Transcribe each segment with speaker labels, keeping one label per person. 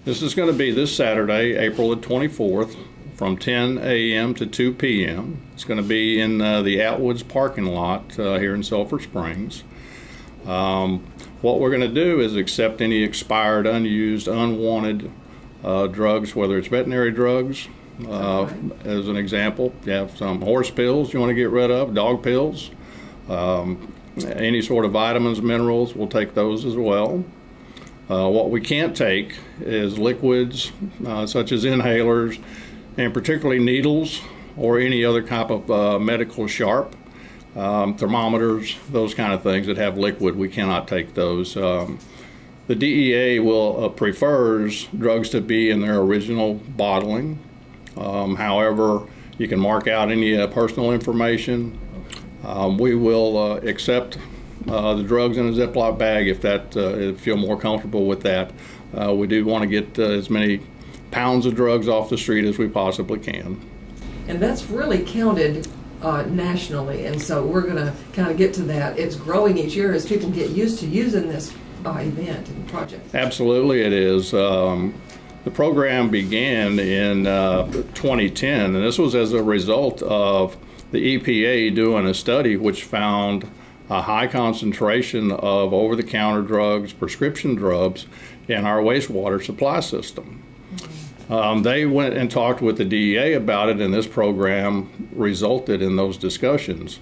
Speaker 1: This is going to be this Saturday, April the 24th, from 10 a.m. to 2 p.m. It's going to be in the Atwoods parking lot here in Sulphur Springs. What we're going to do is accept any expired, unused, unwanted drugs, whether it's veterinary drugs, as an example. You have some horse pills you want to get rid of, dog pills, any sort of vitamins, minerals, we'll take those as well. What we can't take is liquids such as inhalers, and particularly needles or any other type of medical sharp, thermometers, those kind of things that have liquid. We cannot take those. The DEA prefers drugs to be in their original bottling. However, you can mark out any personal information. We will accept the drugs in a Ziploc bag if you feel more comfortable with that. We do want to get as many pounds of drugs off the street as we possibly can.
Speaker 2: And that's really counted nationally, and so we're going to kind of get to that. It's growing each year as people get used to using this event and project.
Speaker 1: Absolutely it is. The program began in 2010, and this was as a result of the EPA doing a study which found a high concentration of over-the-counter drugs, prescription drugs, in our wastewater supply system. They went and talked with the DEA about it, and this program resulted in those discussions.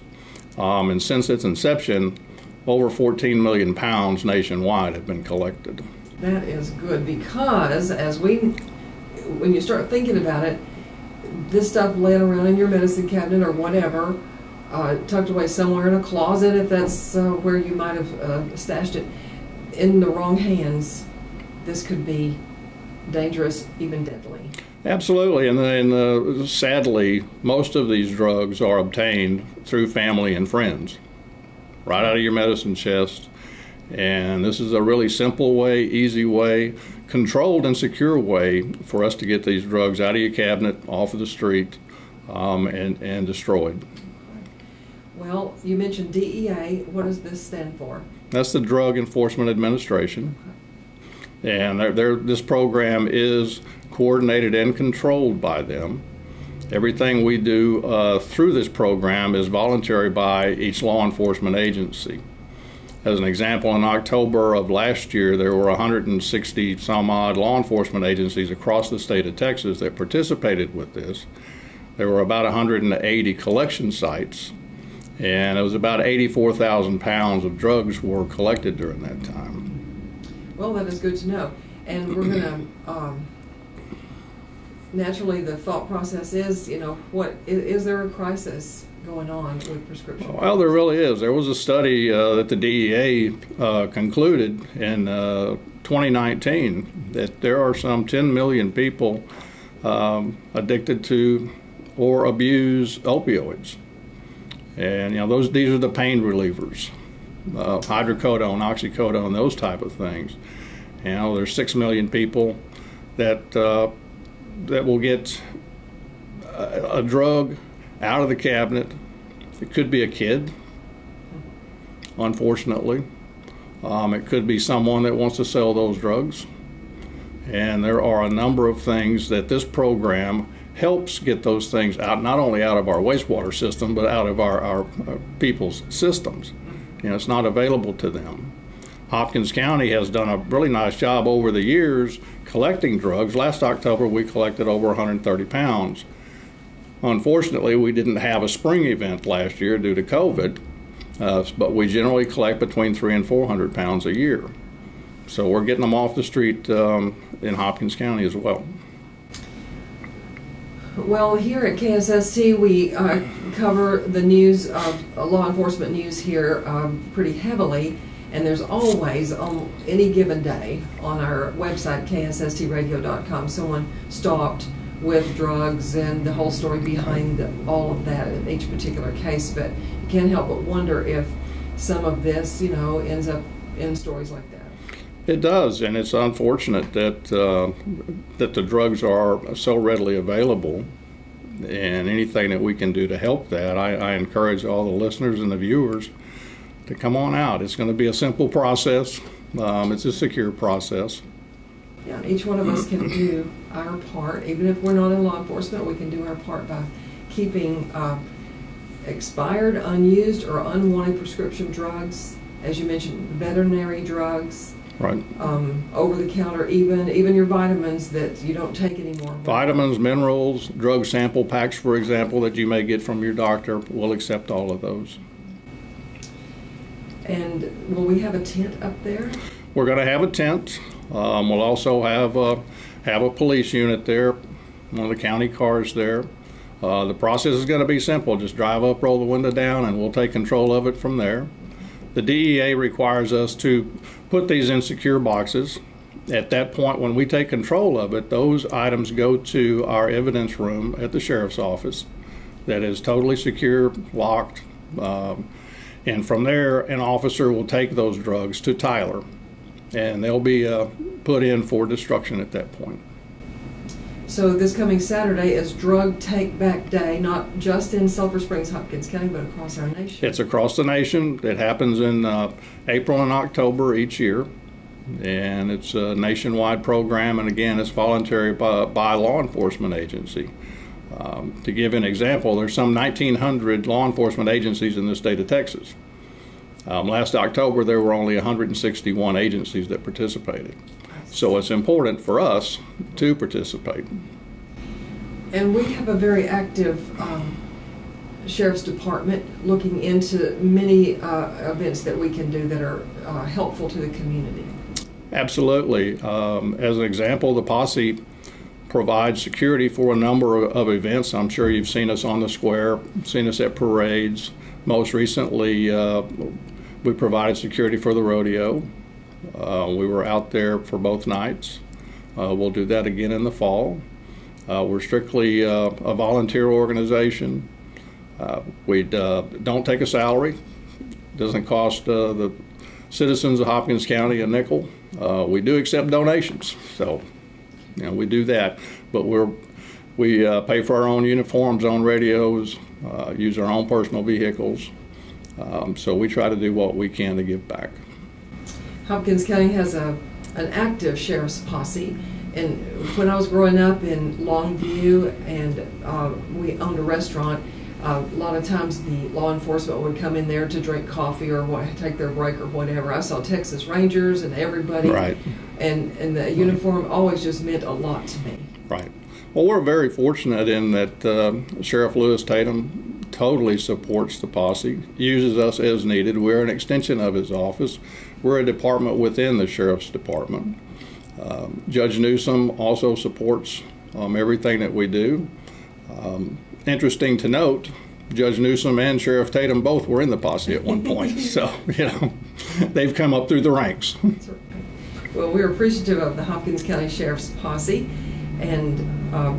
Speaker 1: And since its inception, over 14 million pounds nationwide have been collected.
Speaker 2: That is good, because when you start thinking about it, this stuff laying around in your medicine cabinet or whatever, tucked away somewhere in a closet, if that's where you might have stashed it, in the wrong hands, this could be dangerous, even deadly.
Speaker 1: Absolutely, and sadly, most of these drugs are obtained through family and friends, right out of your medicine chest. And this is a really simple way, easy way, controlled and secure way for us to get these drugs out of your cabinet, off of the street, and destroyed.
Speaker 2: Well, you mentioned DEA. What does this stand for?
Speaker 1: That's the Drug Enforcement Administration. And this program is coordinated and controlled by them. Everything we do through this program is voluntary by each law enforcement agency. As an example, in October of last year, there were 160 some odd law enforcement agencies across the state of Texas that participated with this. There were about 180 collection sites, and it was about 84,000 pounds of drugs were collected during that time.
Speaker 2: Well, that is good to know. And we're going to, naturally the thought process is, what is there a crisis going on with prescription?
Speaker 1: Well, there really is. There was a study that the DEA concluded in 2019 that there are some 10 million people addicted to or abuse opioids. And these are the pain relievers, hydrocodone, oxycodone, those type of things. There's 6 million people that will get a drug out of the cabinet. It could be a kid, unfortunately. It could be someone that wants to sell those drugs. And there are a number of things that this program helps get those things out, not only out of our wastewater system, but out of our people's systems. It's not available to them. Hopkins County has done a really nice job over the years collecting drugs. Last October, we collected over 130 pounds. Unfortunately, we didn't have a spring event last year due to COVID, but we generally collect between 300 and 400 pounds a year. So we're getting them off the street in Hopkins County as well.
Speaker 2: Well, here at KSST, we cover the news, law enforcement news here pretty heavily, and there's always, on any given day, on our website, ksstradio.com, someone stopped with drugs and the whole story behind all of that in each particular case. But you can't help but wonder if some of this, ends up in stories like that.
Speaker 1: It does, and it's unfortunate that the drugs are so readily available, and anything that we can do to help that, I encourage all the listeners and the viewers to come on out. It's going to be a simple process. It's a secure process.
Speaker 2: Yeah, each one of us can do our part. Even if we're not in law enforcement, we can do our part by keeping expired, unused, or unwanted prescription drugs, as you mentioned, veterinary drugs,
Speaker 1: Right.
Speaker 2: Over-the-counter, even your vitamins that you don't take anymore.
Speaker 1: Vitamins, minerals, drug sample packs, for example, that you may get from your doctor. We'll accept all of those.
Speaker 2: And will we have a tent up there?
Speaker 1: We're going to have a tent. We'll also have a police unit there, one of the county cars there. The process is going to be simple. Just drive up, roll the window down, and we'll take control of it from there. The DEA requires us to put these in secure boxes. At that point, when we take control of it, those items go to our evidence room at the sheriff's office that is totally secure, locked, and from there, an officer will take those drugs to Tyler, and they'll be put in for destruction at that point.
Speaker 2: So this coming Saturday is Drug Take Back Day, not just in Sulphur Springs, Hopkins County, but across our nation.
Speaker 1: It's across the nation. It happens in April and October each year, and it's a nationwide program, and again, it's voluntary by a law enforcement agency. To give an example, there's some 1,900 law enforcement agencies in the state of Texas. Last October, there were only 161 agencies that participated. So it's important for us to participate.
Speaker 2: And we have a very active Sheriff's Department looking into many events that we can do that are helpful to the community.
Speaker 1: Absolutely. As an example, the Posse provides security for a number of events. I'm sure you've seen us on the square, seen us at parades. Most recently, we provided security for the rodeo. We were out there for both nights. We'll do that again in the fall. We're strictly a volunteer organization. We don't take a salary. It doesn't cost the citizens of Hopkins County a nickel. We do accept donations, so we do that. But we pay for our own uniforms, own radios, use our own personal vehicles. So we try to do what we can to give back.
Speaker 2: Hopkins County has an active sheriff's posse, and when I was growing up in Longview and we owned a restaurant, a lot of times the law enforcement would come in there to drink coffee or take their break or whatever. I saw Texas Rangers and everybody,
Speaker 1: right.
Speaker 2: and the uniform always just meant a lot to me.
Speaker 1: Right. Well, we're very fortunate in that Sheriff Lewis Tatum totally supports the posse, uses us as needed. We're an extension of his office. We're a department within the Sheriff's Department. Judge Newsom also supports everything that we do. Interesting to note, Judge Newsom and Sheriff Tatum both were in the posse at one point, so they've come up through the ranks.
Speaker 2: Well, we're appreciative of the Hopkins County Sheriff's Posse, and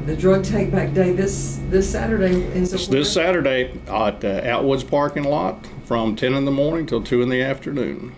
Speaker 2: the Drug Take Back Day this Saturday.
Speaker 1: This Saturday at the Atwoods parking lot from 10 in the morning till 2 in the afternoon.